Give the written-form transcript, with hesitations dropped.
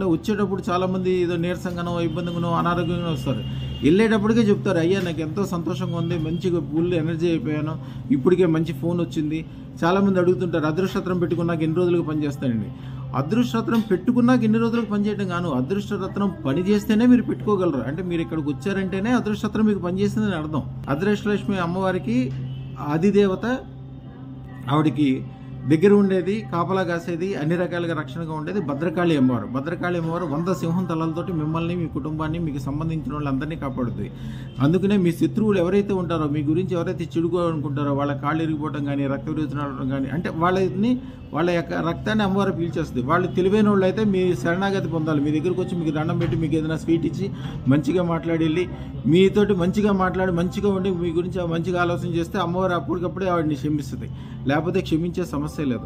అట్లా వచ్చేటప్పుడు చాలామంది ఏదో నీరసంగానో ఇబ్బందిగానో అనారోగ్యంగానో వస్తారు. వెళ్ళేటప్పటికే చెప్తారు, అయ్యా నాకు ఎంతో సంతోషంగా ఉంది, మంచిగా ఫుల్ ఎనర్జీ అయిపోయాను, ఇప్పటికే మంచి ఫోన్ వచ్చింది. చాలామంది అడుగుతుంటారు, అదృష్టరత్నం పెట్టుకున్నాక ఎన్ని రోజులకు పనిచేస్తాయండి? అదృష్టరత్నం పెట్టుకున్నాక ఎన్ని రోజులకు పనిచేయడం కాను, అదృష్టరత్నం పని చేస్తేనే మీరు పెట్టుకోగలరు. అంటే మీరు ఇక్కడికి వచ్చారంటేనే అదృష్టరత్నం మీకు పనిచేస్తుందని అర్థం. అదృష్టలక్ష్మి అమ్మవారికి అధిదేవత, ఆవిడికి దగ్గర ఉండేది, కాపలా కాసేది, అన్ని రకాలుగా రక్షణగా ఉండేది భద్రకాళి అమ్మవారు. భద్రకాళి అమ్మవారు 100 సింహం తలలతోటి మిమ్మల్ని, మీ కుటుంబాన్ని, మీకు సంబంధించిన వాళ్ళందరినీ కాపాడుతుంది. అందుకనే మీ శత్రువులు ఎవరైతే ఉంటారో, మీ గురించి ఎవరైతే చెడుకోవాలనుకుంటారో, వాళ్ళ కాళ్ళు ఇరిగిపోవడం కానీ, రక్త విరోచనడం కానీ, అంటే వాళ్ళ యొక్క రక్తాన్ని అమ్మవారు పీల్చేస్తుంది. వాళ్ళు తెలివైన వాళ్ళు అయితే మీ శరణాగతి పొందాలి. మీ దగ్గరకు వచ్చి మీకు దండం పెట్టి, మీకు ఏదైనా స్వీట్ ఇచ్చి మంచిగా మాట్లాడి వెళ్ళి మీతోటి మంచిగా మాట్లాడి మంచిగా ఉండి మీ గురించి మంచిగా ఆలోచన చేస్తే అమ్మవారు అప్పటికప్పుడే ఆవిడని క్షమిస్తుంది. లేకపోతే క్షమించే సమస్య లేదు.